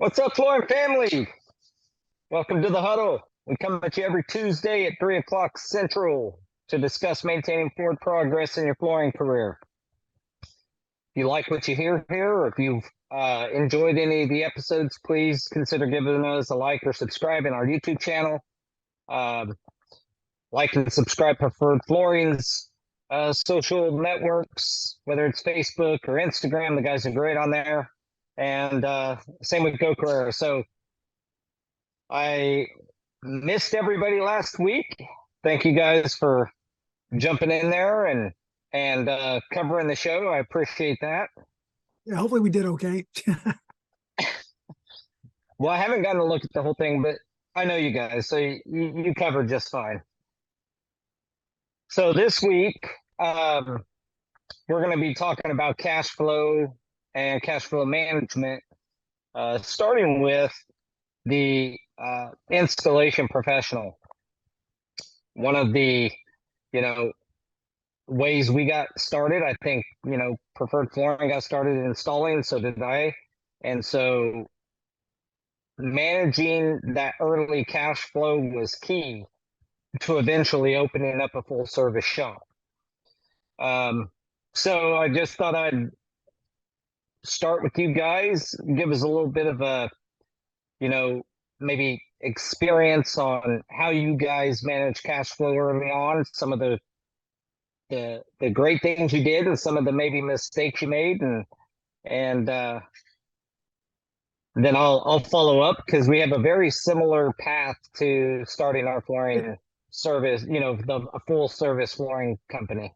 What's up, flooring family? Welcome to the huddle. We come at you every Tuesday at 3 o'clock Central to discuss maintaining forward progress in your flooring career. If you like what you hear here, or if you've enjoyed any of the episodes, please consider giving us a like or subscribe in our YouTube channel. Like and subscribe Preferred Flooring's social networks, whether it's Facebook or Instagram. The guys are great on there. And same with Go Carrera. So I missed everybody last week. Thank you guys for jumping in there and covering the show. I appreciate that. Yeah, hopefully we did okay. Well, I haven't gotten to look at the whole thing, but I know you guys, so you covered just fine. So this week, we're going to be talking about cash flow and cash flow management, starting with the installation professional. One of the, ways we got started, I think, Preferred Flooring got started installing, so did I. And so managing that early cash flow was key to eventually opening up a full service shop. So I just thought I'd start with you guys, give us a little bit of a, maybe experience on how you guys manage cash flow early on, some of the great things you did and some of the maybe mistakes you made, and then I'll follow up because we have a very similar path to starting our flooring service, a full service flooring company.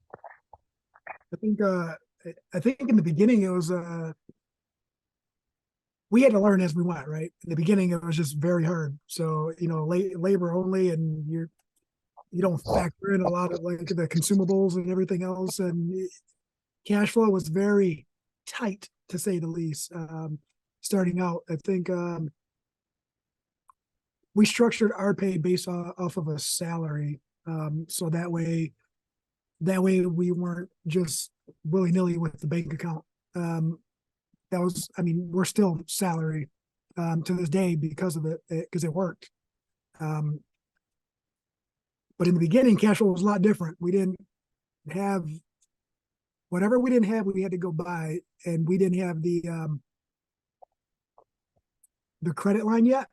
I think in the beginning it was we had to learn as we went, right? In the beginning it was just very hard. So, labor only, and you don't factor in a lot of like the consumables and everything else, and cash flow was very tight to say the least. Starting out, I think we structured our pay based off of a salary, so that way we weren't just willy-nilly with the bank account. We're still salary to this day because of it, because it worked. But in the beginning, cash flow was a lot different. We didn't have whatever we didn't have, we had to go buy, and we didn't have the credit line yet,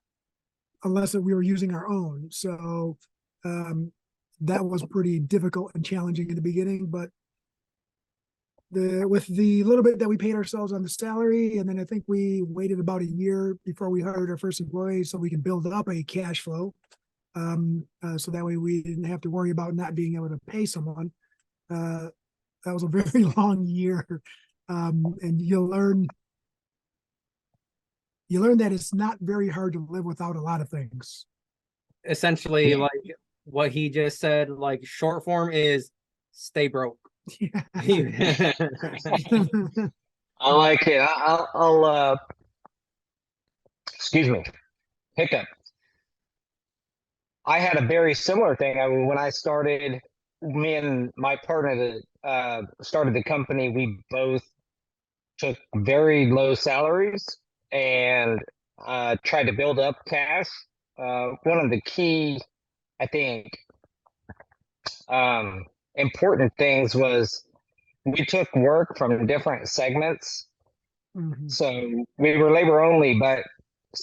unless we were using our own. So that was pretty difficult and challenging in the beginning. But with the little bit that we paid ourselves on the salary, and then I think we waited about a year before we hired our first employee so we can build up a cash flow. So that way we didn't have to worry about not being able to pay someone. That was a very long year. And you learn that it's not very hard to live without a lot of things. Essentially, like what he just said, like short form is stay broke. Yeah. I like it. I'll excuse me, hiccup. I had a very similar thing. When I started, me and my partner that started the company, we both took very low salaries and tried to build up cash. One of the key, I think, important things was we took work from different segments. Mm-hmm. So we were labor only, but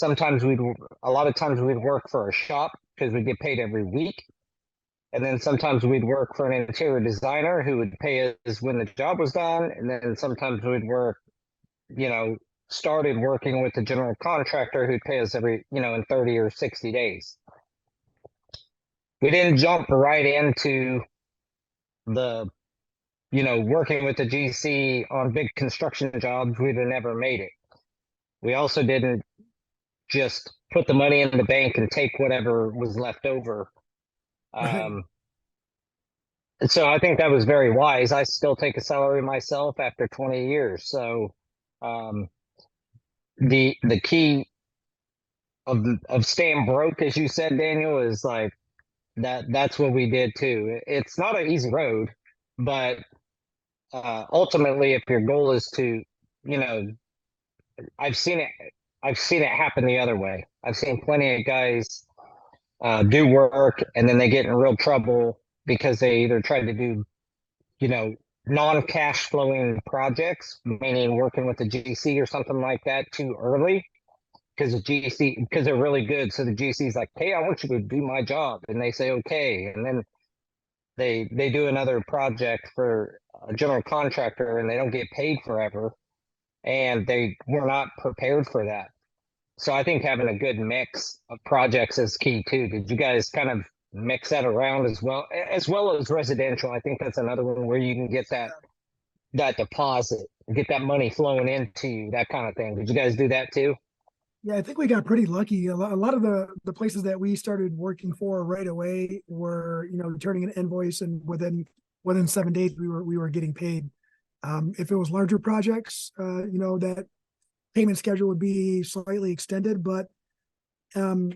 a lot of times we'd work for a shop because we get paid every week. And then sometimes we'd work for an interior designer who would pay us when the job was done. And then sometimes we'd work, started working with the general contractor who'd pay us every, in 30 or 60 days. We didn't jump right into the, working with the GC on big construction jobs. We'd have never made it. We also didn't just put the money in the bank and take whatever was left over. And so I think that was very wise. I still take a salary myself after 20 years. So the key of staying broke, as you said, Daniel, is like that's what we did too. It's not an easy road, but ultimately, if your goal is to, I've seen it I've seen it happen the other way. I've seen plenty of guys do work and then they get in real trouble because they either try to do, you know, non-cash flowing projects, meaning working with the GC or something like that too early. Because the GC, because they're really good. So the GC's like, hey, I want you to do my job. And they say, okay. And then they do another project for a general contractor and they don't get paid forever. And they were not prepared for that. So I think having a good mix of projects is key too. Did you guys kind of mix that around as well as residential? I think that's another one where you can get that deposit, get that money flowing into you, that kind of thing. Did you guys do that too? Yeah, I think we got pretty lucky. A lot of the places that we started working for right away were, you know, turning an invoice, and within 7 days we were getting paid. If it was larger projects, you know, that payment schedule would be slightly extended, but um,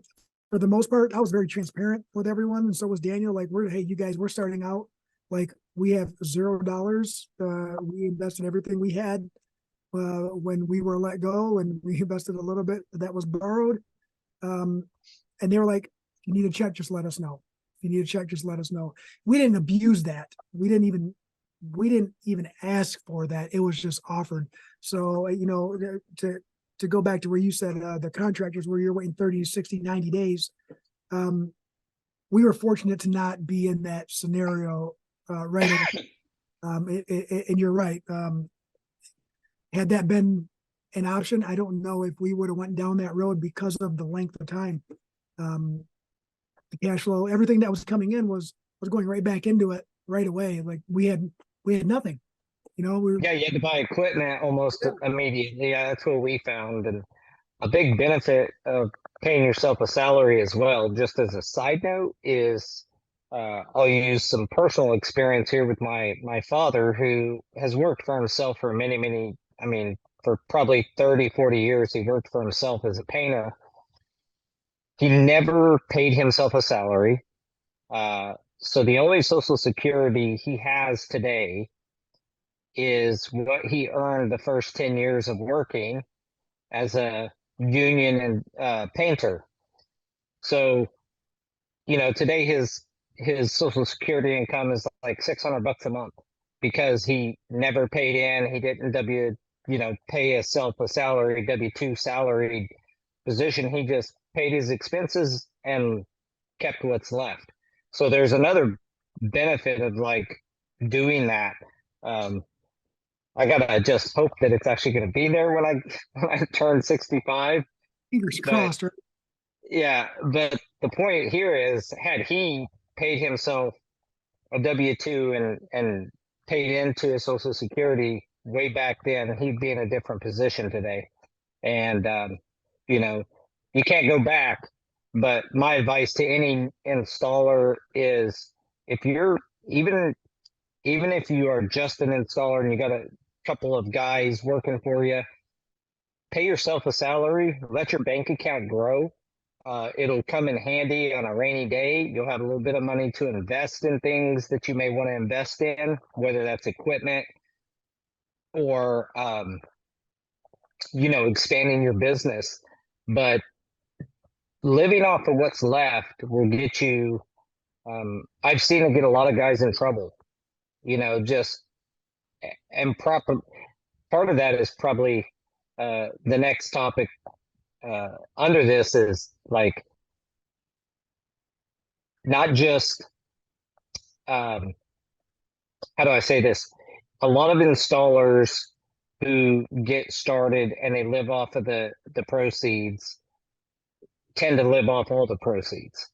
for the most part, I was very transparent with everyone, and so was Daniel. Like, hey, you guys, we're starting out. Like, we have $0. We invested everything we had when we were let go, and we invested a little bit that was borrowed. And they were like, if you need a check, just let us know. If you need a check, just let us know. We didn't abuse that. We didn't even ask for that. It was just offered. So, you know, to go back to where you said the contractors where you're waiting 30, 60, 90 days. We were fortunate to not be in that scenario right away. And you're right. Had that been an option, I don't know if we would have went down that road because of the length of time. The cash flow, everything that was coming in was going right back into it right away. Like we had nothing, you know. Yeah, you had to buy equipment almost immediately. Yeah, that's what we found. And a big benefit of paying yourself a salary as well, just as a side note, is I'll use some personal experience here with my father, who has worked for himself for many, I mean, for probably 30, 40 years. He worked for himself as a painter. He never paid himself a salary. So the only Social Security he has today is what he earned the first 10 years of working as a union and painter. So, you know, today his Social Security income is like $600 a month because he never paid in. He didn't pay himself a salary, W-2 salaried position. He just paid his expenses and kept what's left. So there's another benefit of like doing that. I gotta just hope that it's actually gonna be there when I turn 65. Fingers But crossed, right? yeah, but the point here is, had he paid himself a W-2 and paid into his Social Security way back then, he'd be in a different position today. And you know, you can't go back. But my advice to any installer is, if you're even if you are just an installer and you got a couple of guys working for you, pay yourself a salary, let your bank account grow. It'll come in handy on a rainy day. You'll have a little bit of money to invest in things that you may want to invest in, whether that's equipment or, expanding your business. But living off of what's left will get you, I've seen it get a lot of guys in trouble, and part of that is probably the next topic under this is like, not just how do I say this? A lot of installers who get started and they live off of the proceeds tend to live off all the proceeds.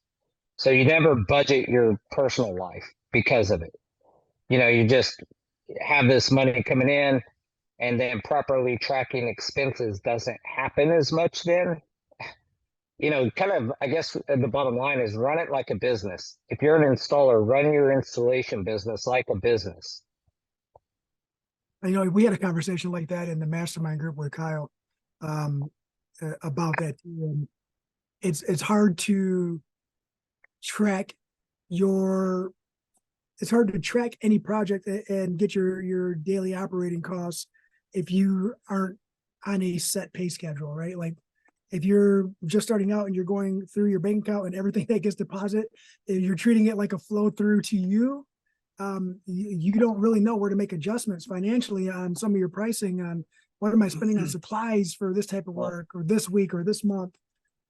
So you never budget your personal life because of it. You just have this money coming in, and then properly tracking expenses doesn't happen as much then. Kind of, I guess the bottom line is, run it like a business. If you're an installer, run your installation business like a business. We had a conversation like that in the mastermind group with Kyle about that. It's hard to track any project and get your daily operating costs if you aren't on a set pay schedule, right? Like if you're just starting out and you're going through your bank account and everything that gets deposited, if you're treating it like a flow through to you, you don't really know where to make adjustments financially on some of your pricing on what am I spending on supplies for this type of work or this week or this month.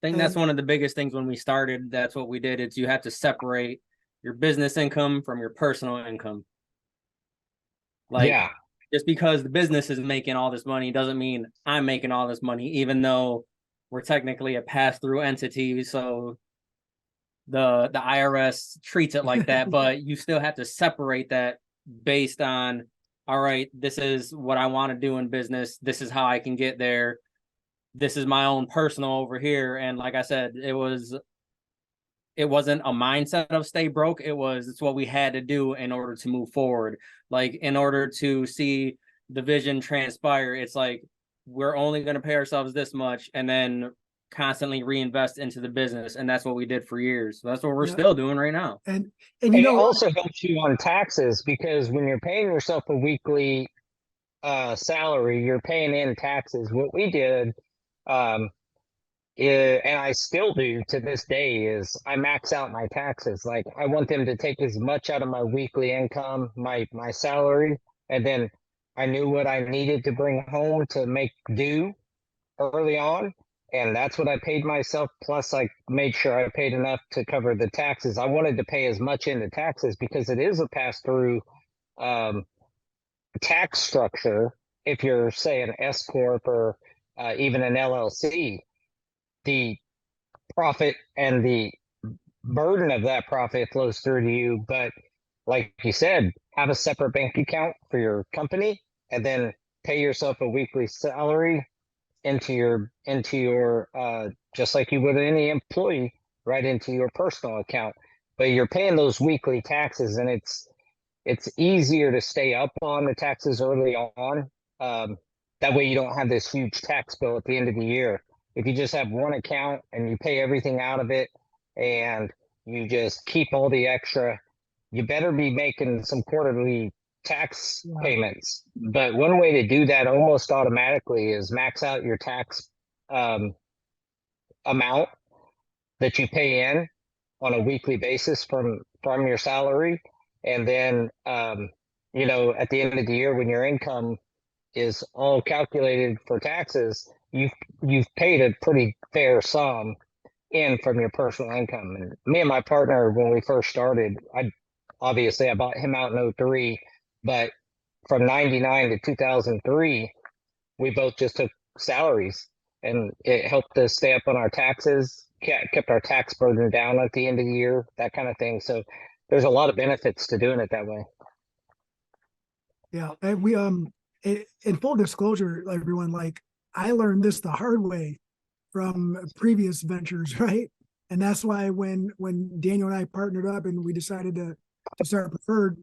I think that's one of the biggest things when we started. That's what we did. Is you have to separate your business income from your personal income. Like, Yeah. just because the business is making all this money doesn't mean I'm making all this money, even though we're technically a pass-through entity. So the IRS treats it like that, but you still have to separate that based on, all right, this is what I want to do in business. This is how I can get there. This is my own personal over here. And like I said, it wasn't a mindset of stay broke. It's what we had to do in order to move forward. Like, in order to see the vision transpire, it's like, we're only going to pay ourselves this much and then constantly reinvest into the business. And that's what we did for years. So that's what we're still doing right now. And And it also helps you on taxes, because when you're paying yourself a weekly salary, you're paying in taxes. What we did, and I still do to this day, is I max out my taxes. Like, I want them to take as much out of my weekly income, my salary, and then I knew what I needed to bring home to make do early on, and that's what I paid myself. Plus, I made sure I paid enough to cover the taxes. I wanted to pay as much into taxes because it is a pass-through tax structure. If you're, say, an S corp or even an LLC, the profit and the burden of that profit flows through to you. But like you said, have a separate bank account for your company, and then pay yourself a weekly salary into your just like you would any employee, right into your personal account. But you're paying those weekly taxes, and it's easier to stay up on the taxes early on. That way you don't have this huge tax bill at the end of the year. If you just have one account and you pay everything out of it and you just keep all the extra, you better be making some quarterly tax payments. But one way to do that almost automatically is max out your tax amount that you pay in on a weekly basis from your salary. And then at the end of the year, when your income is all calculated for taxes, you've paid a pretty fair sum in from your personal income. And me and my partner, when we first started, I bought him out in 03, but from 99 to 2003, we both just took salaries, and it helped us stay up on our taxes, kept our tax burden down at the end of the year, that kind of thing. So there's a lot of benefits to doing it that way. Yeah, and we in full disclosure, everyone, like, I learned this the hard way from previous ventures, right? And that's why when Daniel and I partnered up and we decided to start Preferred,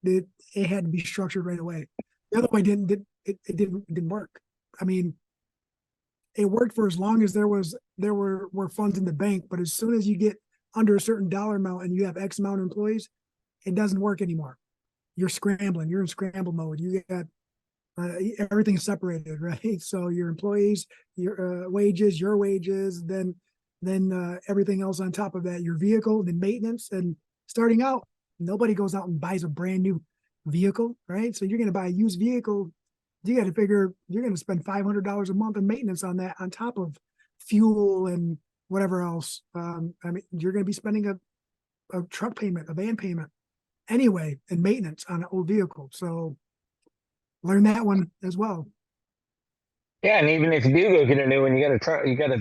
it had to be structured right away. The other way didn't work. I mean, it worked for as long as there were funds in the bank, but as soon as you get under a certain dollar amount and you have X amount of employees, it doesn't work anymore. You're scrambling. You're in scramble mode. You got everything's separated, right? So your employees, your wages, then everything else on top of that, your vehicle, then maintenance. And starting out, nobody goes out and buys a brand new vehicle, right? So you're going to buy a used vehicle. You got to figure you're going to spend $500 a month in maintenance on that, on top of fuel and whatever else. I mean, you're going to be spending a truck payment, a van payment anyway, and maintenance on an old vehicle. So learn that one as well. Yeah, and even if you do go get a new one, you got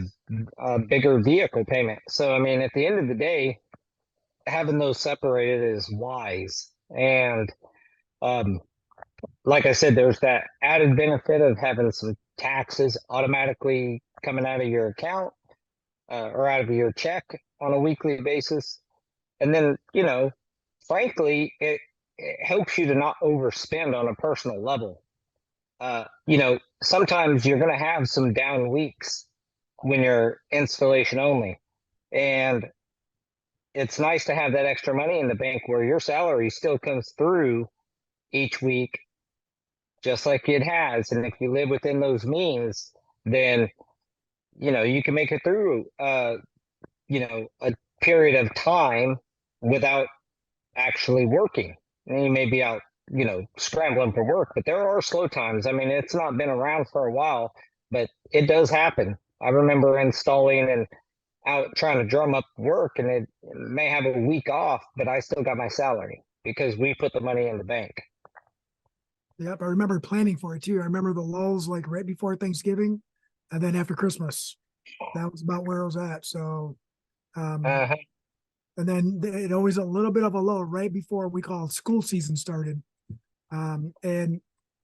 a bigger vehicle payment. So I mean, at the end of the day, having those separated is wise. And like I said, there's that added benefit of having some taxes automatically coming out of your account or out of your check on a weekly basis. And then, frankly, it helps you to not overspend on a personal level. Sometimes you're going to have some down weeks when you're installation only. And it's nice to have that extra money in the bank where your salary still comes through each week, just like it has. And if you live within those means, then you can make it through, a period of time without actually working. And you may be out, scrambling for work, but there are slow times. I mean, it's not been around for a while, but it does happen. I remember installing and out trying to drum up work, and it may have a week off, but I still got my salary because we put the money in the bank. Yep, I remember planning for it too. I remember the lulls like right before Thanksgiving, and then after Christmas. That was about where I was at. So, Uh-huh. and then it always a little bit of a low right before we call school season started. And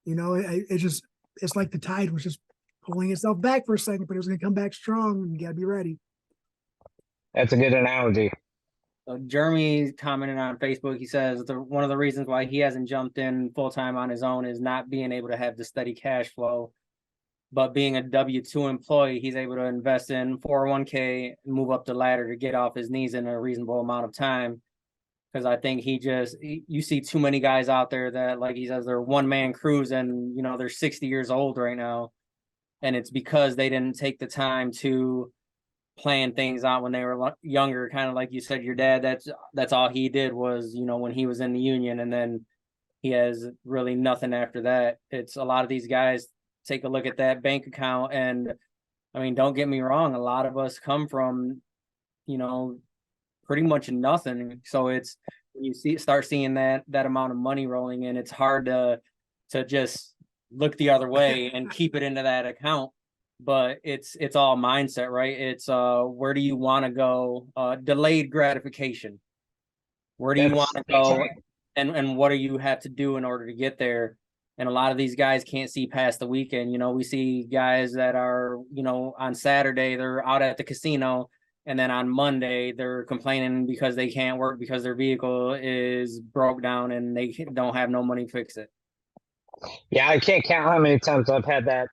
it's like the tide was just pulling itself back for a second, but it was going to come back strong. And you got to be ready. That's a good analogy. So Jeremy commented on Facebook. He says one of the reasons why he hasn't jumped in full time on his own is not being able to have the steady cash flow. But being a W-2 employee, he's able to invest in 401k and move up the ladder to get off his knees in a reasonable amount of time. Because I think you see too many guys out there that, like he says, they're one-man crews and, they're 60 years old right now. And it's because they didn't take the time to plan things out when they were younger. Kind of like you said, your dad, that's all he did was, when he was in the union, and then he has really nothing after that. It's a lot of these guys take a look at that bank account, and I mean, don't get me wrong, a lot of us come from, pretty much nothing. So it's when you start seeing that amount of money rolling in, it's hard to just look the other way and keep it into that account. But it's all mindset, right? It's where do you want to go? Delayed gratification. Where do you want to go? Right. And what do you have to do in order to get there? And a lot of these guys can't see past the weekend. We see guys that are, on Saturday, they're out at the casino. And then on Monday, they're complaining because they can't work because their vehicle is broke down and they don't have no money to fix it. Yeah, I can't count how many times I've had that,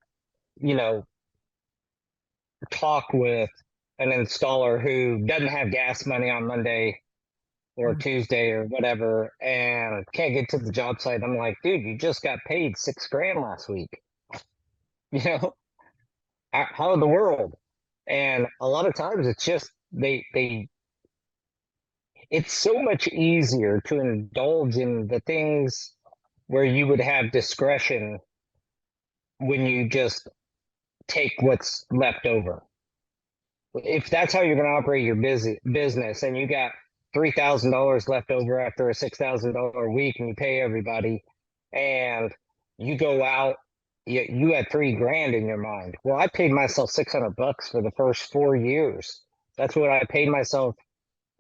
talk with an installer who doesn't have gas money on Monday or Tuesday or whatever, and can't get to the job site. I'm like, dude, you just got paid $6,000 last week. How in the world? And a lot of times it's just it's so much easier to indulge in the things where you would have discretion when you just take what's left over. If that's how you're going to operate your business, and you got $3,000 left over after a $6,000 week, and you pay everybody, and you go out, you had $3,000 in your mind. Well, I paid myself $600 for the first 4 years. That's what I paid myself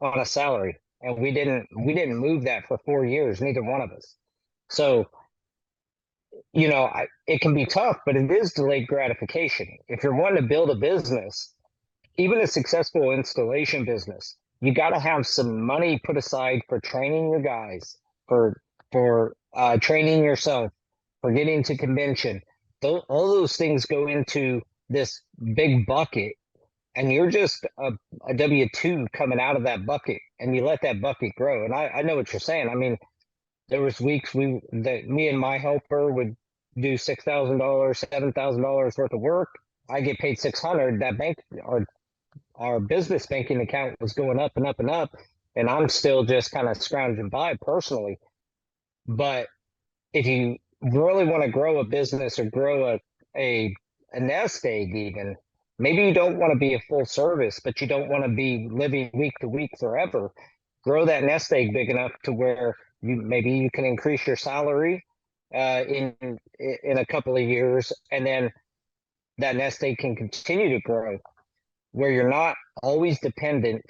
on a salary, and we didn't move that for 4 years, neither one of us. So, it can be tough, but it is delayed gratification. If you're wanting to build a business, even a successful installation business, you got to have some money put aside for training your guys, for training yourself, for getting to convention. All those things go into this big bucket, and you're just a W-2 coming out of that bucket, and you let that bucket grow. And I know what you're saying. I mean, there was weeks me and my helper would do $6,000, $7,000 worth of work. I get paid $600. That bank, our business banking account was going up and up and up, and I'm still just kind of scrounging by personally. But if you really want to grow a business or grow a nest egg, even maybe you don't want to be a full service, but you don't want to be living week to week forever. Grow that nest egg big enough to where you can increase your salary in a couple of years, and then that nest egg can continue to grow, where you're not always dependent.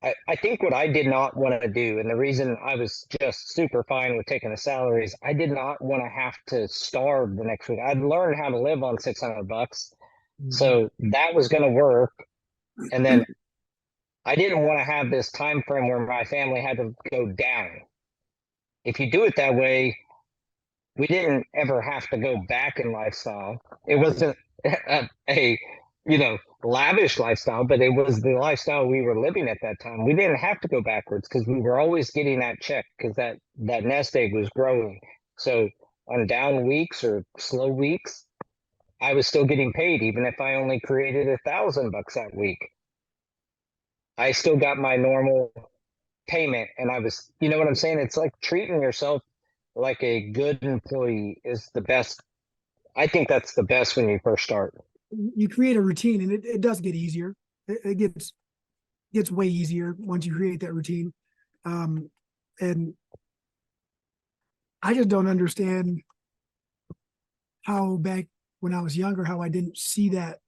I think what I did not want to do, and the reason I was just super fine with taking a salary, is I did not want to have to starve the next week. I'd learned how to live on $600, so that was going to work. And then I didn't want to have this time frame where my family had to go down. If you do it that way, we didn't ever have to go back in lifestyle. It wasn't a lavish lifestyle, but it was the lifestyle we were living at that time. We didn't have to go backwards because we were always getting that check, because that nest egg was growing. So on down weeks or slow weeks, I was still getting paid, even if I only created $1,000 that week. I still got my normal payment, and I was, you know what I'm saying? It's like treating yourself like a good employee is the best. I think that's the best when you first start. You create a routine, and it does get easier. It gets way easier once you create that routine. And I just don't understand how back when I was younger, how I didn't see that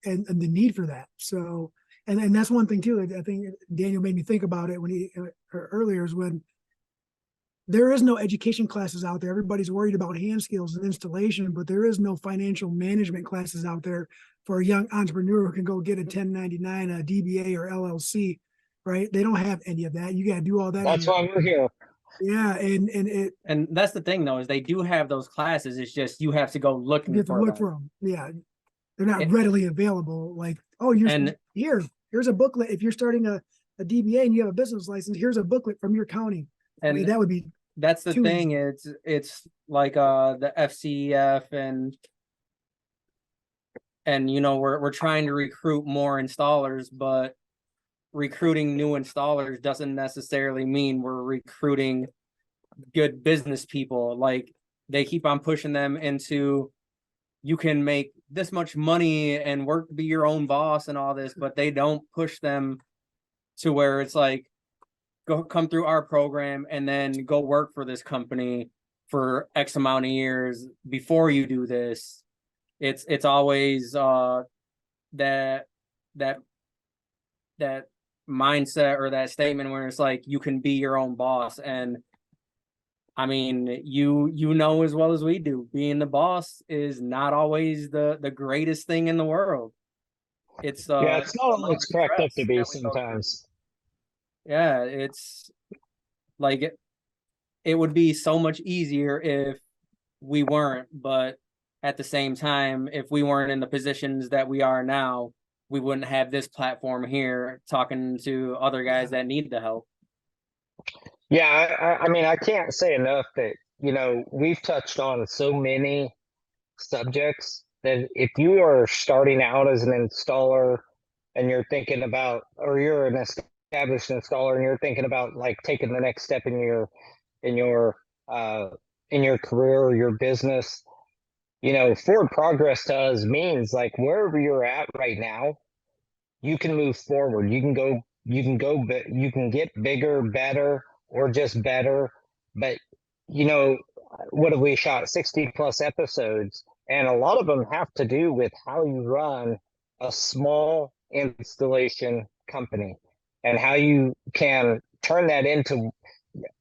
and the need for that. So, and that's one thing too. I think Daniel made me think about it when he earlier is when there is no education classes out there. Everybody's worried about hand skills and installation, but there is no financial management classes out there for a young entrepreneur who can go get a 1099, a DBA or LLC, right? They don't have any of that. You got to do all that. That's why we're here. Yeah, and that's the thing though, is they do have those classes. It's just you have to go looking you have to look for them. Yeah, they're not readily available. Like, oh, here's a booklet. If you're starting a DBA and you have a business license, here's a booklet from your county. And I mean, that would be that's the thing. It's like the FCEF and you know we're trying to recruit more installers, but recruiting new installers doesn't necessarily mean we're recruiting good business people. Like they keep on pushing them into you can make this much money and be your own boss and all this, but they don't push them to where it's like come through our program and then go work for this company for X amount of years before you do this. It's always that mindset or that statement where it's like you can be your own boss. And I mean, you know as well as we do, being the boss is not always the greatest thing in the world. It's yeah, it's not always cracked up to be sometimes. Yeah, it's like it would be so much easier if we weren't, but at the same time, if we weren't in the positions that we are now, we wouldn't have this platform here talking to other guys that need the help. Yeah, I mean, I can't say enough that, you know, we've touched on so many subjects that if you are starting out as an installer and you're thinking about, or you're an established installer and you're thinking about like taking the next step in your career or your business, you know, forward progress to us means like wherever you're at right now, you can move forward. You can get bigger, better, or just better. But, you know, what have we shot? 60 plus episodes. And a lot of them have to do with how you run a small installation company and how you can turn that into,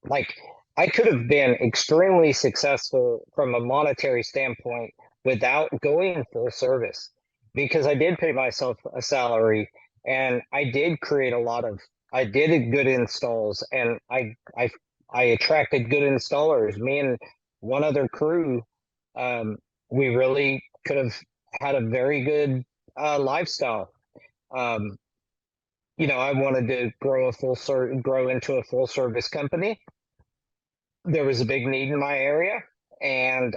like, I could have been extremely successful from a monetary standpoint without going full service because I did pay myself a salary and I did create I did good installs and I attracted good installers. Me and one other crew, we really could have had a very good lifestyle. You know, I wanted to grow into a full service company. There was a big need in my area, and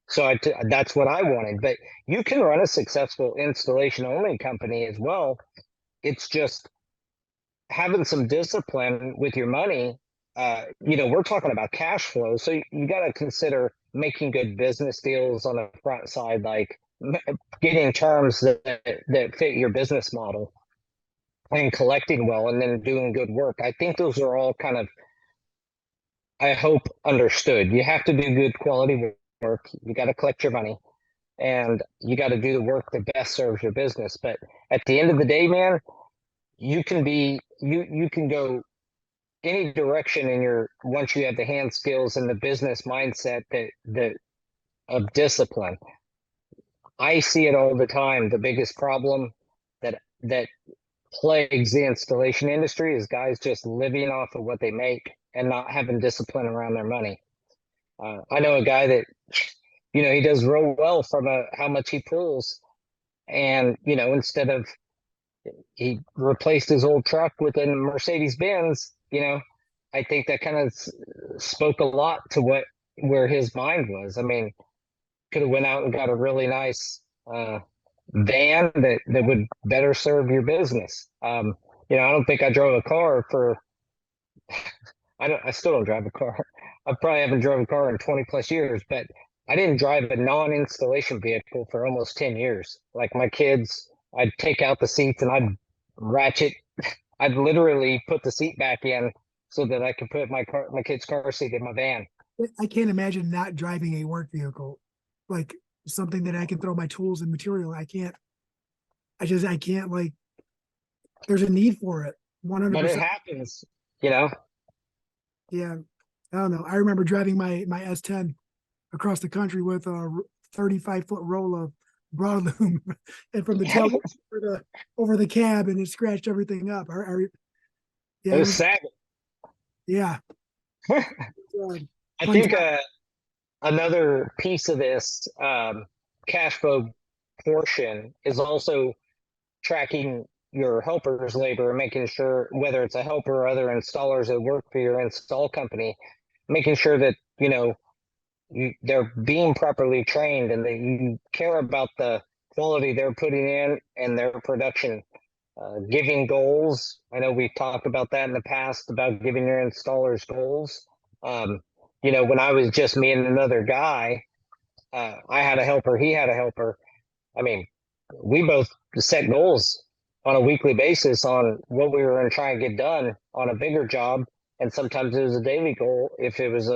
so that's what I wanted. But you can run a successful installation only company as well. It's just having some discipline with your money. You know, we're talking about cash flow, so you got to consider making good business deals on the front side, like getting terms that fit your business model and collecting well and then doing good work. I think those are all kind of, I hope, understood. You have to do good quality work. You got to collect your money and you got to do the work that best serves your business. But at the end of the day, man, you can go any direction once you have the hand skills and the business mindset that of discipline. I see it all the time. The biggest problem that plagues the installation industry is guys just living off of what they make and not having discipline around their money. I know a guy that, you know, he does real well from how much he pulls. And, you know, instead of, he replaced his old truck with a Mercedes Benz, you know, I think that kind of spoke a lot to where his mind was. I mean, could have went out and got a really nice van that would better serve your business. I don't think I drove a car for I still don't drive a car. I probably haven't driven a car in 20 plus years, but I didn't drive a non-installation vehicle for almost 10 years. Like my kids, I'd take out the seats and I'd ratchet. I'd literally put the seat back in so that I could put my kid's car seat in my van. I can't imagine not driving a work vehicle, like something that I can throw my tools and material. I can't, like, there's a need for it. But it 100%. happens, Yeah. I don't know. I remember driving my S10 across the country with a 35-foot roll of broadloom and from the tail over the cab, and it scratched everything up. Yeah, It was sad. yeah. I think another piece of this cash flow portion is also tracking your helper's labor and making sure, whether it's a helper or other installers that work for your install company, making sure that they're being properly trained and that you care about the quality they're putting in and their production. Giving goals. I know we've talked about that in the past about giving your installers goals. When I was just me and another guy, I had a helper, he had a helper. I mean, we both set goals on a weekly basis on what we were going to try and get done on a bigger job. And sometimes it was a daily goal if it was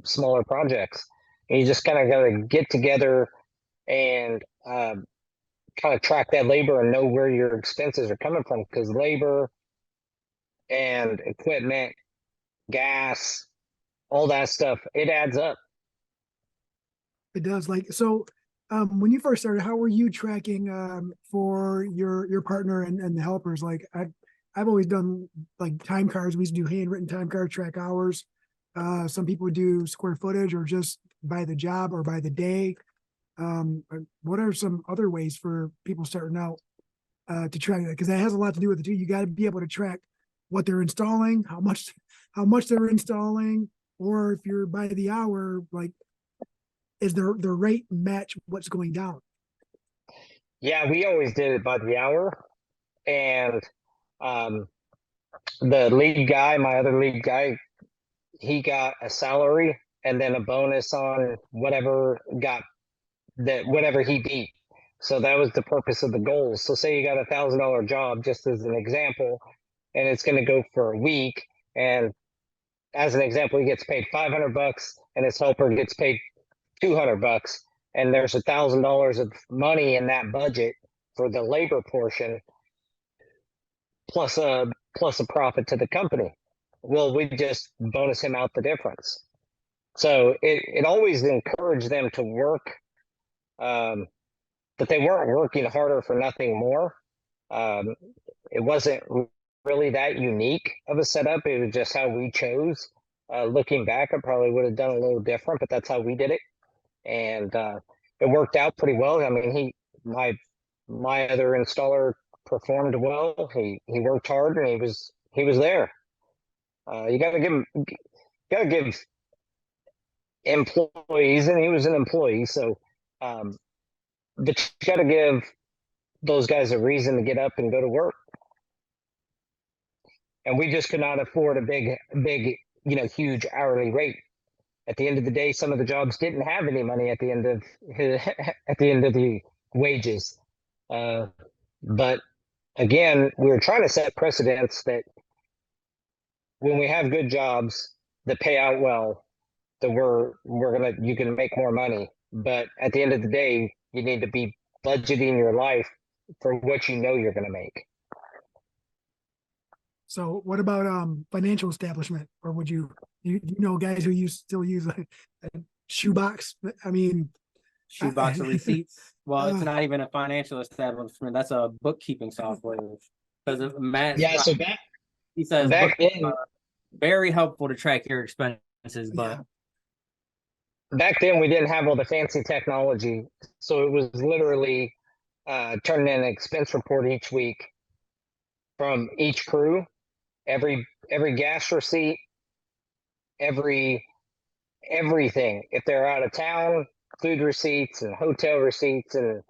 smaller projects. And you just kind of got to get together and kind of track that labor and know where your expenses are coming from, because labor and equipment, gas, all that stuff, it adds up. It does. Like, so when you first started, how were you tracking for your partner and the helpers? Like I've always done like time cards. We used to do handwritten time cards, track hours. Some people would do square footage or just by the job or by the day. What are some other ways for people starting out to track that? Because that has a lot to do with it too. You got to be able to track what they're installing, how much they're installing, or if you're by the hour, like, is their rate match what's going down? Yeah, we always did it by the hour. And the lead guy, my other lead guy, he got a salary and then a bonus on whatever he beat. So that was the purpose of the goals. So say you got $1,000 job, just as an example, and it's going to go for a week. And as an example, he gets paid $500 and his helper gets paid $200, and there's $1,000 of money in that budget for the labor portion, plus a profit to the company. Well, we just bonus him out the difference. So it always encouraged them to work, but they weren't working harder for nothing more. It wasn't really that unique of a setup. It was just how we chose. Looking back, I probably would have done a little different, but that's how we did it. And it worked out pretty well. I mean, my other installer performed well. He worked hard and he was there. You got to give employees, and he was an employee. So, but you got to give those guys a reason to get up and go to work. And we just could not afford a big, huge hourly rate. At the end of the day, some of the jobs didn't have any money at the end of the wages. But again, we were trying to set precedents that when we have good jobs that pay out well, that you can make more money. But at the end of the day, you need to be budgeting your life for what you're going to make. So what about financial establishment? Or would you guys who still use a shoebox? I mean, shoebox of receipts. Well, it's not even a financial establishment. That's a bookkeeping software. Because Matt, so he says back then, very helpful to track your expenses, but back then we didn't have all the fancy technology, so it was literally turning in an expense report each week from each crew, every gas receipt, everything. If they're out of town, food receipts and hotel receipts and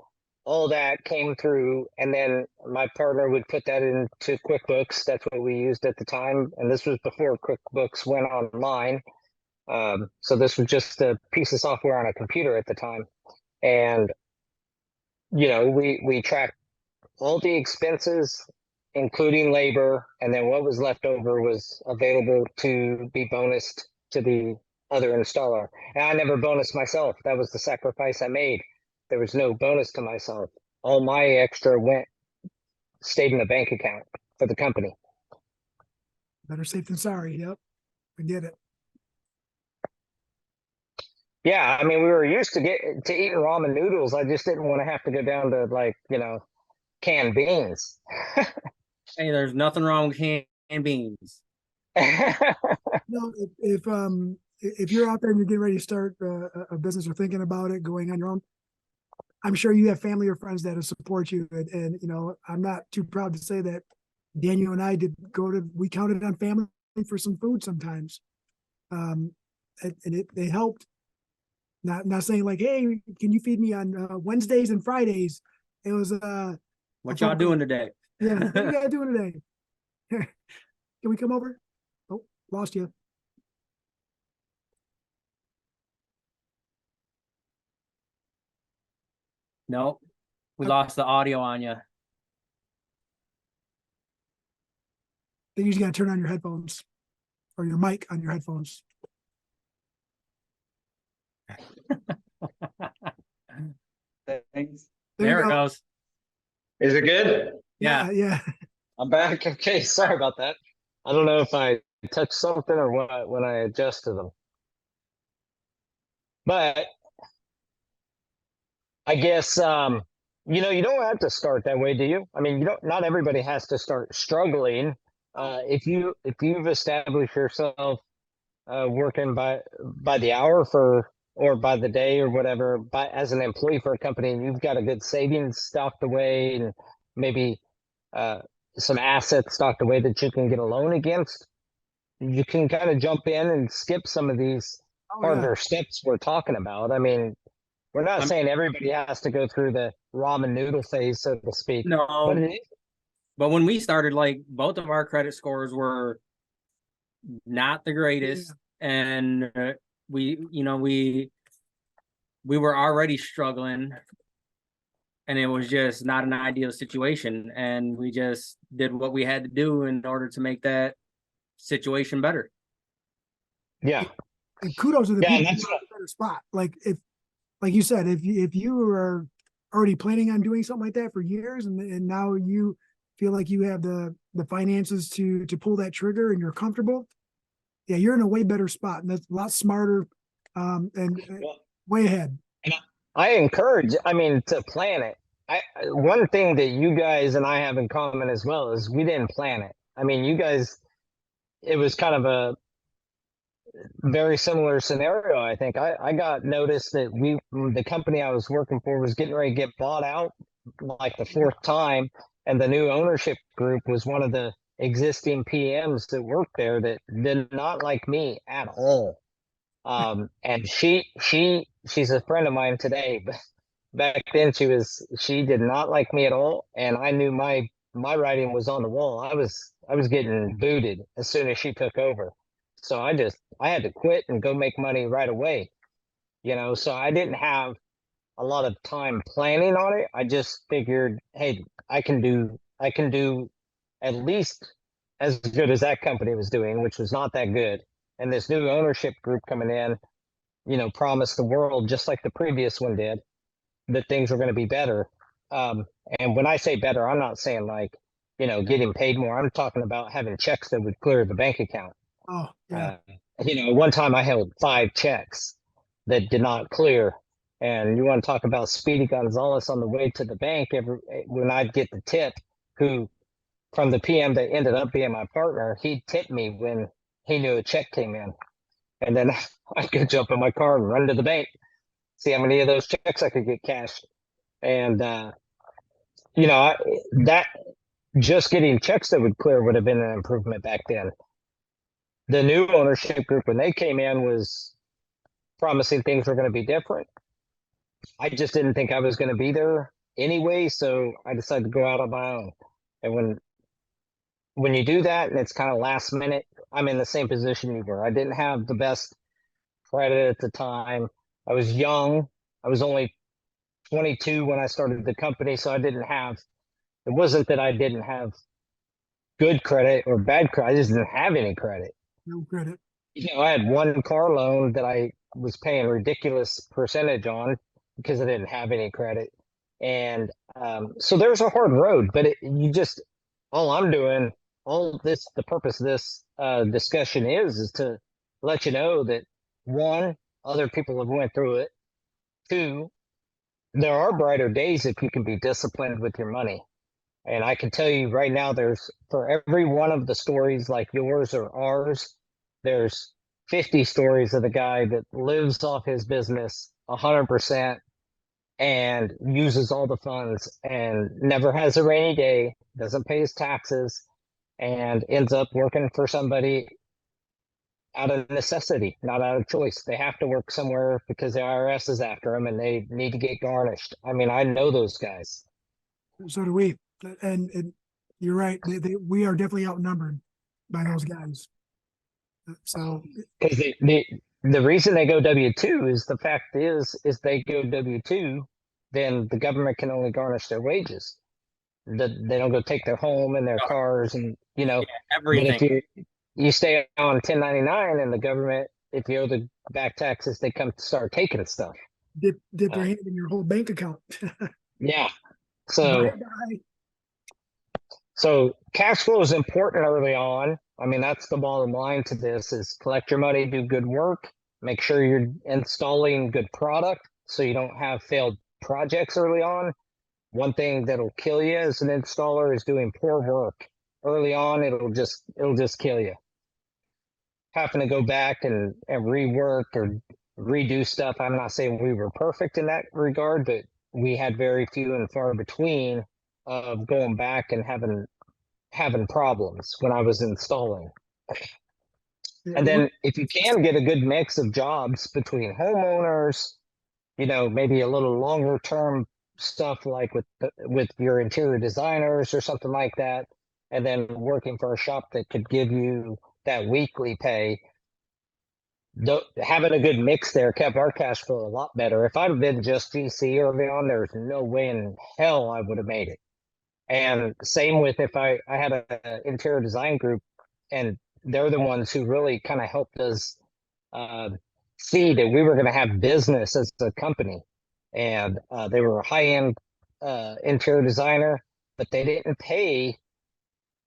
all that came through. And then my partner would put that into QuickBooks. That's what we used at the time. And this was before QuickBooks went online. So this was just a piece of software on a computer at the time. And, we tracked all the expenses, including labor, and then what was left over was available to be bonused to the other installer. And I never bonused myself. That was the sacrifice I made. There was no bonus to myself. All my extra stayed in the bank account for the company. Better safe than sorry. Yep. I get it. Yeah, I mean, we were used to eating ramen noodles. I just didn't want to have to go down to canned beans. Hey, there's nothing wrong with canned beans. No, if you're out there and you're getting ready to start a business or thinking about it, going on your own, I'm sure you have family or friends that will support you. And I'm not too proud to say that Daniel and I we counted on family for some food sometimes. And they helped. Not saying like, hey, can you feed me on Wednesdays and Fridays? It was what y'all doing today? Yeah, what are you guys doing today? Can we come over? Oh, lost you. Nope. We lost the audio on you. I think you just gotta turn on your headphones or your mic on your headphones. Thanks. There There you it go. goes. Is it good? Yeah. Yeah. I'm back. Okay, sorry about that. I don't know if I touched something or what when I adjusted them. But I guess you don't have to start that way, do you? I mean, not everybody has to start struggling. If you've established yourself working by the hour or by the day or whatever, as an employee for a company, and you've got a good savings stocked away and maybe some assets stocked away that you can get a loan against, you can kind of jump in and skip some of these harder steps we're talking about. I mean, we're not saying everybody has to go through the ramen noodle phase, so to speak. No. But it is. But when we started, like, both of our credit scores were not the greatest, and we were already struggling, and it was just not an ideal situation, and we just did what we had to do in order to make that situation better. And kudos to the people who are in a better spot. Like you said, if you are already planning on doing something like that for years, and now you feel like you have the finances to pull that trigger and you're comfortable, yeah, you're in a way better spot, and that's a lot smarter, and way ahead. And I encourage, to plan it. One thing that you guys and I have in common as well is we didn't plan it. I mean, you guys, it was kind of a very similar scenario. I think I got notice that the company I was working for was getting ready to get bought out like the fourth time, and the new ownership group was one of the existing PMs that worked there that did not like me at all. And she's a friend of mine today, but back then she did not like me at all, and I knew my writing was on the wall. I was getting booted as soon as she took over. So I had to quit and go make money right away. So I didn't have a lot of time planning on it. I just figured, hey, I can do at least as good as that company was doing, which was not that good. And this new ownership group coming in, promised the world, just like the previous one did, that things were going to be better. And when I say better, I'm not saying like, getting paid more. I'm talking about having checks that would clear the bank account. Oh, yeah. One time I held 5 checks that did not clear. And you want to talk about Speedy Gonzalez on the way to the bank, when I'd get the tip, who from the PM that ended up being my partner, he tipped me when he knew a check came in. And then I could jump in my car and run to the bank, see how many of those checks I could get cashed. And, that just getting checks that would clear would have been an improvement back then. The new ownership group, when they came in, was promising things were going to be different. I just didn't think I was going to be there anyway, so I decided to go out on my own. And when you do that and it's kind of last minute, I'm in the same position you were. I didn't have the best credit at the time. I was young. I was only 22 when I started the company, so I didn't have, it wasn't that I didn't have good credit or bad credit. I just didn't have any credit. No credit. You know, I had one car loan that I was paying a ridiculous percentage on because I didn't have any credit. And so there's a hard road, but you just, all I'm doing, all this, the purpose of this discussion is to let you know that one, other people have went through it. Two, there are brighter days if you can be disciplined with your money. And I can tell you right now, there's, for every one of the stories like yours or ours, there's 50 stories of the guy that lives off his business 100% and uses all the funds and never has a rainy day, doesn't pay his taxes, and ends up working for somebody out of necessity, not out of choice. They have to work somewhere because the IRS is after them and they need to get garnished. I mean, I know those guys. So do we. And you're right. We are definitely outnumbered by those guys. So Because the reason they go W-2 is, the fact is they go W-2, then the government can only garnish their wages. They don't go take their home and their cars and, you know, Everything. but if you stay on 1099 and the government, if you owe the back taxes, they come start taking stuff. dip their hand in your whole bank account. Yeah. So, Bye-bye. so cash flow is important early on. I mean, that's the bottom line to this: is collect your money, do good work, make sure you're installing good product so you don't have failed projects early on. One thing that'll kill you as an installer is doing poor work early on. It'll just kill you. Having to go back and rework or redo stuff. I'm not saying we were perfect in that regard, but we had very few and far between of going back and having problems when I was installing. And then if you can get a good mix of jobs between homeowners, you know, maybe a little longer term stuff like with your interior designers or something like that, and then working for a shop that could give you that weekly pay, having a good mix there kept our cash flow a lot better. If I'd have been just GC early on, there's no way in hell I would have made it. And same with if I had an interior design group, and they're the ones who really kind of helped us see that we were going to have business as a company. And they were a high-end interior designer, but they didn't pay.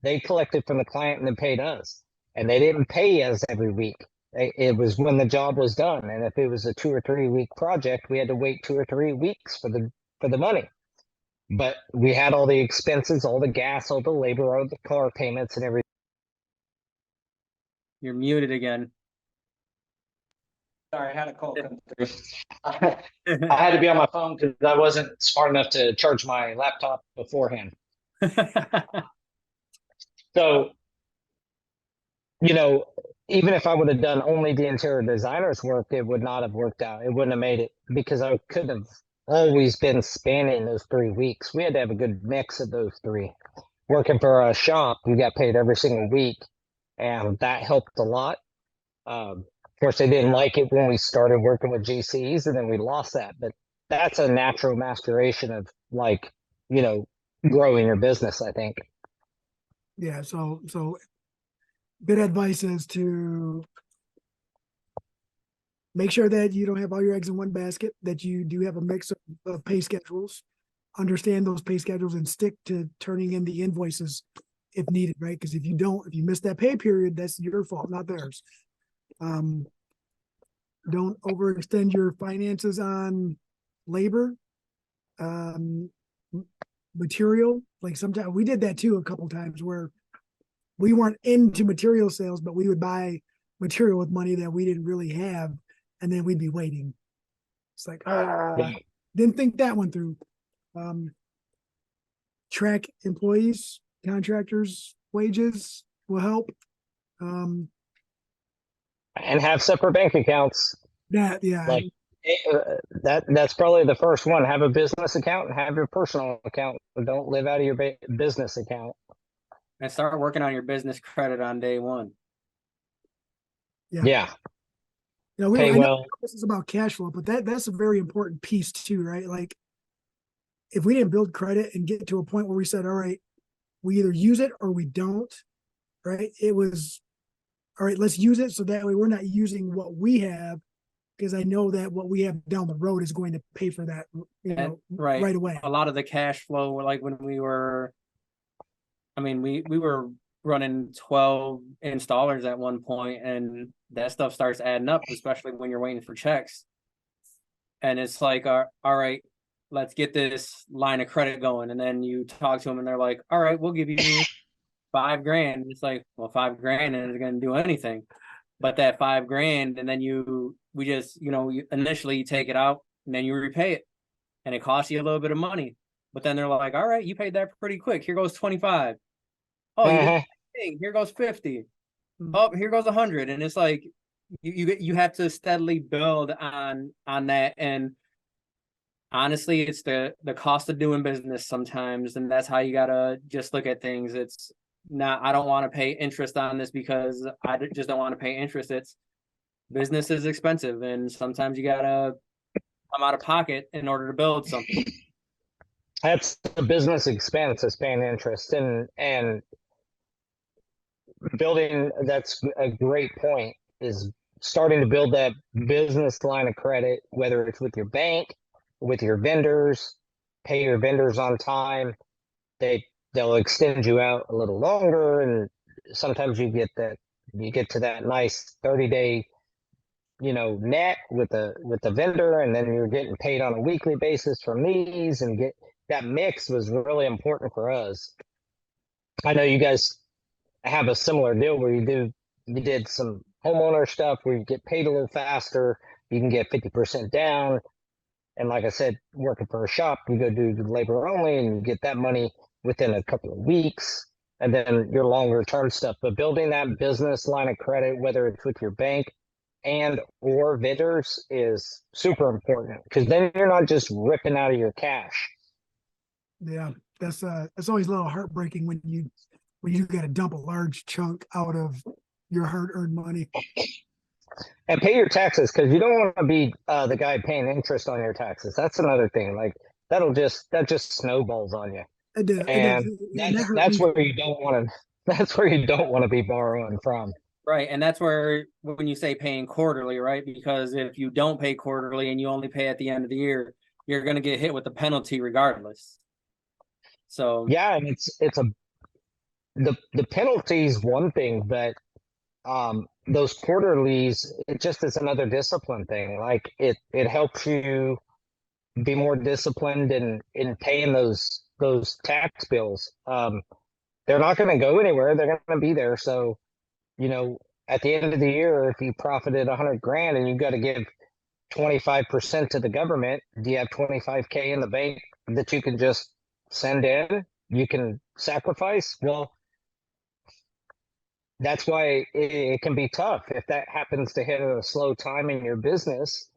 They collected from the client and then paid us. And they didn't pay us every week. It was when the job was done. And if it was a 2 or 3 week project, we had to wait 2 or 3 weeks for the money. But we had all the expenses, all the gas, all the labor, all the car payments and everything. You're muted again. Sorry, I had a call come through. I had to be on my phone because I wasn't smart enough to charge my laptop beforehand. So, you know, even if I would have done only the interior designer's work, it would not have worked out. It wouldn't have made it because I could have always been spanning those 3 weeks. We had to have a good mix of those three. Working for a shop, we got paid every single week, and that helped a lot. Of course, they didn't like it when we started working with GCs, and then we lost that. But that's a natural maturation of, like, you know, growing your business, I think. Yeah. So good advice is to make sure that you don't have all your eggs in one basket, that you do have a mix of pay schedules, understand those pay schedules and stick to turning in the invoices if needed, right? Because if you don't, if you miss that pay period, that's your fault, not theirs. Don't overextend your finances on labor, material. Like sometimes we did that too a couple times where we weren't into material sales, but we would buy material with money that we didn't really have, and then we'd be waiting. It's like, didn't think that one through. Track employees, contractors' wages will help. And have separate bank accounts. That, yeah. Like That's probably the first one. Have a business account and have your personal account. Don't live out of your business account. And start working on your business credit on day one. Yeah. Yeah. You know, Pay I know well. this is about cash flow, but that's a very important piece too, right? Like if we didn't build credit and get to a point where we said, all right, we either use it or we don't, right? It was, all right, let's use it so that way we're not using what we have, because I know that what we have down the road is going to pay for that, you know, right away. A lot of the cash flow, like when we were, I mean, we were running 12 installers at one point, and that stuff starts adding up, especially when you're waiting for checks. And it's like, all right, let's get this line of credit going. And then you talk to them and they're like, all right, we'll give you $5,000. It's like, well, $5,000 isn't going to do anything. But that $5,000, and then we just, initially you take it out and then you repay it, and it costs you a little bit of money. But then they're like, all right, you paid that pretty quick. Here goes 25. Oh, you did thing. Here goes 50. Oh, here goes 100. And it's like you have to steadily build on that. And honestly, it's the cost of doing business sometimes, and that's how you gotta just look at things. It's not, I don't want to pay interest on this because I just don't want to pay interest. It's business is expensive, and sometimes you gotta come out of pocket in order to build something. That's the business expense is paying interest, and building. That's a great point. Is starting to build that business line of credit, whether it's with your bank, with your vendors, pay your vendors on time. They'll extend you out a little longer, and sometimes you get to that nice 30-day, net with the vendor, and then you're getting paid on a weekly basis from these, and get that mix was really important for us. I know you guys have a similar deal where you did some homeowner stuff where you get paid a little faster, you can get 50% down. And like I said, working for a shop, you go do the labor only and you get that money within a couple of weeks, and then your longer term stuff. But building that business line of credit, whether it's with your bank and or vendors, is super important, because then you're not just ripping out of your cash. Yeah, that's always a little heartbreaking when you got to dump a large chunk out of your hard-earned money. And pay your taxes, because you don't want to be the guy paying interest on your taxes. That's another thing. Like that just snowballs on you. That's where you don't want to. That's where you don't want to be borrowing from. Right, and that's where when you say paying quarterly, right? Because if you don't pay quarterly and you only pay at the end of the year, you're going to get hit with the penalty regardless. So yeah, and the penalties one thing, but those quarterlies, it just is another discipline thing. Like it helps you be more disciplined in paying those tax bills. They're not going to go anywhere. They're going to be there. So, at the end of the year, if you profited $100,000 and you've got to give 25% to the government, do you have 25K in the bank that you can just send in? You can sacrifice? Well, that's why it can be tough if that happens to hit at a slow time in your business,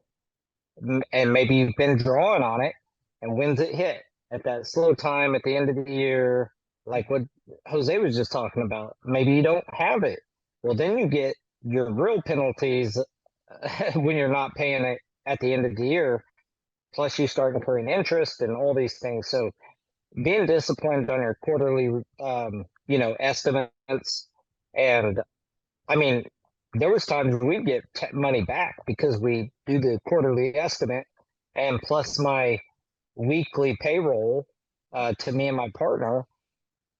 and maybe you've been drawing on it, and when's it hit at that slow time at the end of the year, like what Jose was just talking about. Maybe you don't have it. Well, then you get your real penalties when you're not paying it at the end of the year, plus you start incurring interest and all these things. So being disciplined on your quarterly estimates. And I mean, there was times we'd get money back because we do the quarterly estimate, and plus my weekly payroll to me and my partner,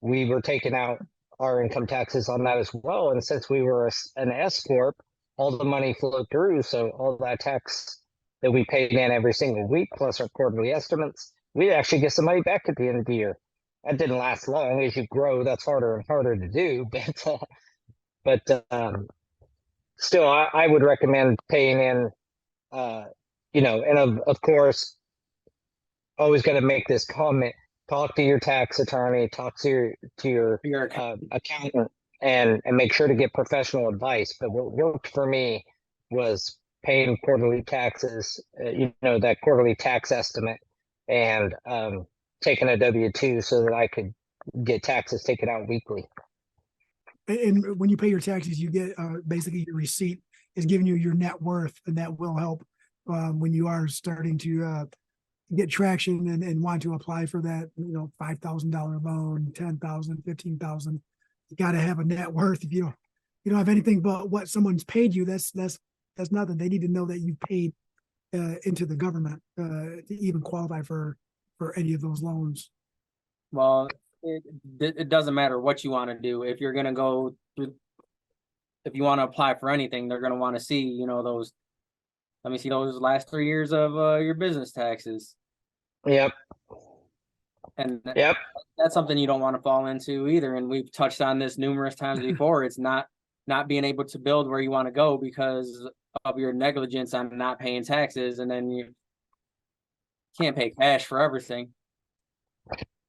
we were taking out our income taxes on that as well. And since we were an S corp, all the money flowed through. So all that tax that we paid in every single week, plus our quarterly estimates, we actually get some money back at the end of the year. That didn't last long. As you grow, that's harder and harder to do. But still, I would recommend paying in, and of course, always got to make this comment. Talk to your tax attorney, talk to your accountant, and make sure to get professional advice. But what worked for me was paying quarterly taxes, that quarterly tax estimate, and taking a W-2 so that I could get taxes taken out weekly. And when you pay your taxes, you get basically your receipt is giving you your net worth, and that will help when you are starting to get traction and want to apply for that, $5,000 loan, 10,000, 15,000. You got to have a net worth. If you don't have anything but what someone's paid you, that's nothing. They need to know that you paid into the government to even qualify for any of those loans. Well, it doesn't matter what you want to do. If you're going to go through, if you want to apply for anything, they're going to want to see, those. Let me see those last 3 years of your business taxes. Yep. And yep, that's something you don't want to fall into either. And we've touched on this numerous times before. It's not being able to build where you want to go because of your negligence on not paying taxes, and then you can't pay cash for everything.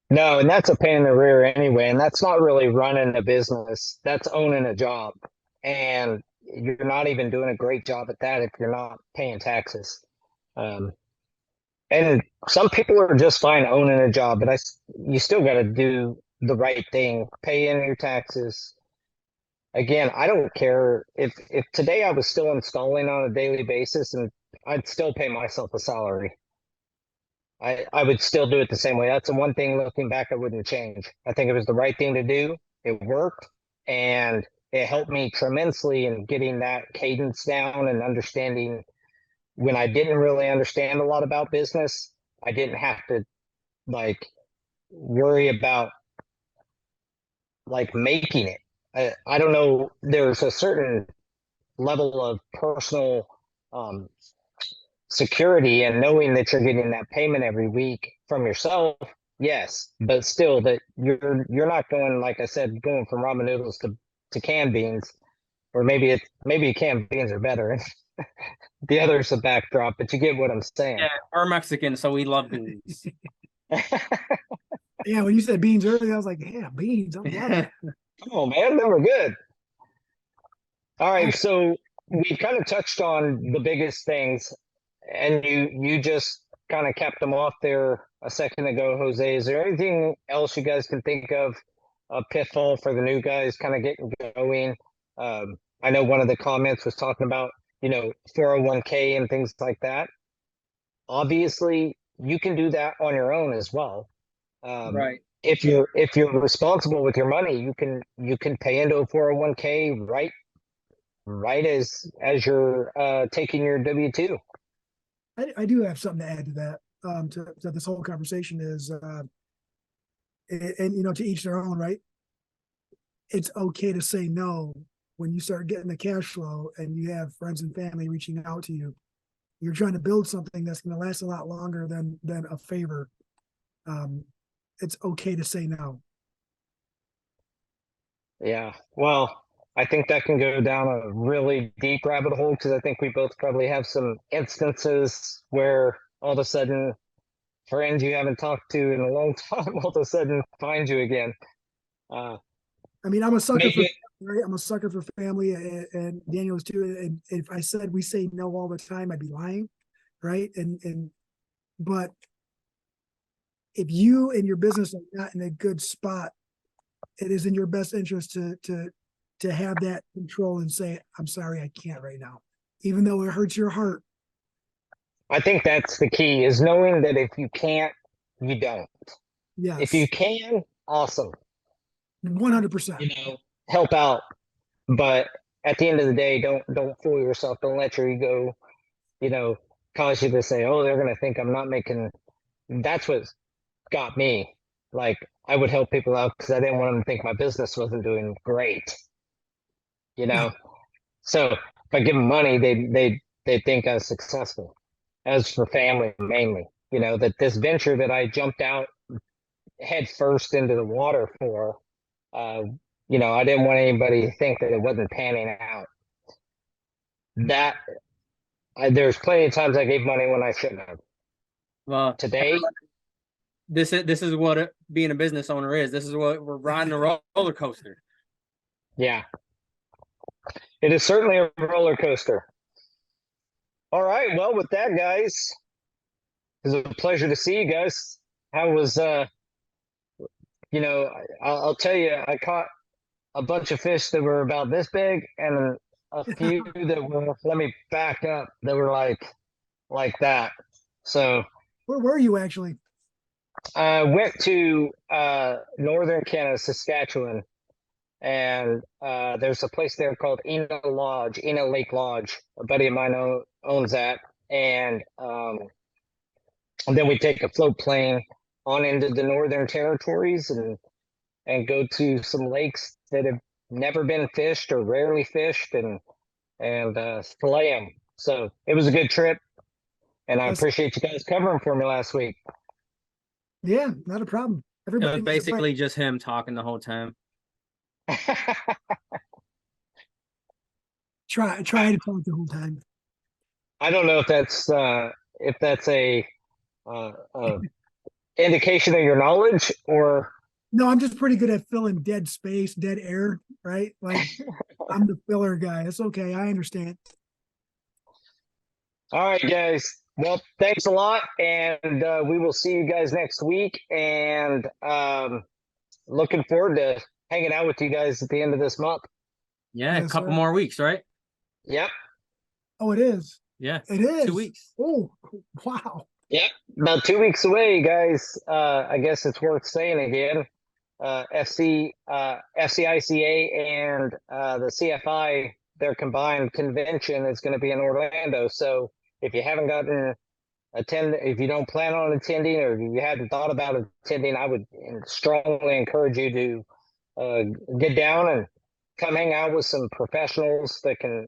No, and that's a pain in the rear anyway. And that's not really running a business. That's owning a job. And you're not even doing a great job at that if you're not paying taxes. And some people are just fine owning a job, but you still got to do the right thing, pay in your taxes. Again, I don't care if today I was still installing on a daily basis, and I'd still pay myself a salary. I would still do it the same way. That's the one thing looking back I wouldn't change. I think it was the right thing to do. It worked, and it helped me tremendously in getting that cadence down and understanding when I didn't really understand a lot about business. I didn't have to worry about making it. I don't know. There's a certain level of personal security and knowing that you're getting that payment every week from yourself. Yes, but still that you're not going, like I said, going from ramen noodles to canned beans, or maybe canned beans are better. The other's a backdrop, but you get what I'm saying. Yeah, we're Mexican, so we love beans. Yeah, when you said beans earlier, I was like, yeah, beans. I love it. Oh man, they were good. All right, so we kind of touched on the biggest things, and you just kind of capped them off there a second ago, Jose. Is there anything else you guys can think of, a pitfall for the new guys kind of getting going? I know one of the comments was talking about 401k and things like that. Obviously, you can do that on your own as well. Right. If you're responsible with your money, you can pay into a 401k right as you're taking your W-2. I do have something to add to that. To this whole conversation is, and to each their own, right? It's okay to say no when you start getting the cash flow and you have friends and family reaching out to you. You're trying to build something that's going to last a lot longer than a favor. It's okay to say no. Yeah, well, I think that can go down a really deep rabbit hole, because I think we both probably have some instances where all of a sudden friends you haven't talked to in a long time all of a sudden find you again. I mean, I'm a sucker for right? I'm a sucker for family, and Daniel is too. And if I said we say no all the time, I'd be lying, right? But if you and your business are not in a good spot, it is in your best interest to have that control and say, I'm sorry, I can't right now, even though it hurts your heart. I think that's the key, is knowing that if you can't, you don't. Yes. If you can, awesome. 100%. Help out. But at the end of the day, don't fool yourself. Don't let your ego, cause you to say, oh, they're going to think I'm not making. That's what got me. I would help people out because I didn't want them to think my business wasn't doing great. So if I give them money, they think I was successful. As for family, mainly, that this venture that I jumped out head first into the water for, I didn't want anybody to think that it wasn't panning out. There's plenty of times I gave money when I shouldn't have. Well, today, this is what being a business owner is. This is what we're riding a roller coaster. Yeah, it is certainly a roller coaster. All right. Well, with that, guys, it was a pleasure to see you guys. How was, I'll tell you, I caught a bunch of fish that were about this big and a few that were, let me back up, that were like that. So Where were you actually? I went to northern Canada, Saskatchewan, and there's a place there called Eno Lake Lodge. A buddy of mine owns that, and then we take a float plane on into the Northern Territories and go to some lakes that have never been fished or rarely fished, and fillet them. So it was a good trip, and I That's- appreciate you guys covering for me last week. Yeah, not a problem. It Everybody was needs a fight. basically just him talking the whole time. Try to talk the whole time. I don't know if that's a indication of your knowledge or. No, I'm just pretty good at filling dead space, dead air, right? Like I'm the filler guy. It's okay. I understand. All right, guys. Well, thanks a lot, and we will see you guys next week. And looking forward to hanging out with you guys at the end of this month. Yeah, a Yes, couple sir. more weeks, right? Yep, Oh, it is. Yeah, It is 2 weeks. Oh, wow. about 2 weeks away, guys. I guess it's worth saying again. FCICA and the CFI, their combined convention is going to be in Orlando. So if you haven't if you don't plan on attending, or if you hadn't thought about attending, I would strongly encourage you to get down and come hang out with some professionals that can.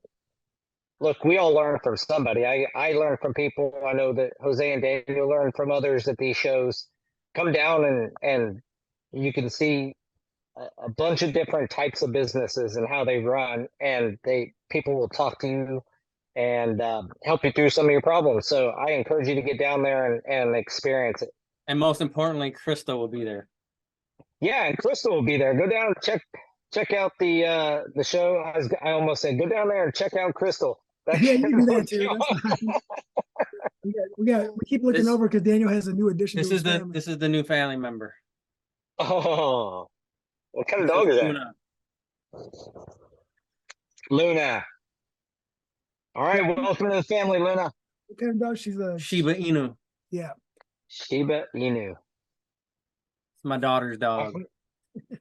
Look, we all learn from somebody. I learn from people. I know that Jose and Daniel learn from others at these shows. Come down and you can see a bunch of different types of businesses and how they run, and people will talk to you and help you through some of your problems. So I encourage you to get down there and experience it. And most importantly, Krista will be there. Yeah, and Crystal will be there. Go down and check out the show. I almost said go down there and check out Crystal. Yeah, you can do that too. That's fine. We keep looking This- over because Daniel has a new addition This to is his the family. this is the new family member. Oh, what kind of dog is that? Luna. Luna. All right, welcome to the family, Luna. What kind of dog? She's a Shiba Inu. yeah. Shiba Inu. It's my daughter's dog.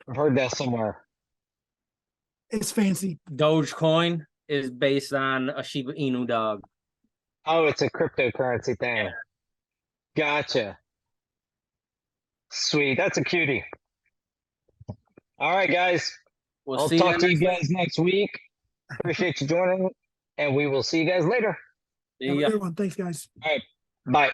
I've heard that somewhere. It's fancy. Dogecoin is based on a Shiba Inu dog. Oh, it's a cryptocurrency thing. Yeah. Gotcha. Sweet. That's a cutie. All right, guys. We'll I'll see talk to you next guys next week. Appreciate you joining, and we will see you guys later. week. See Have a ya. good one. Thanks, guys. Bye.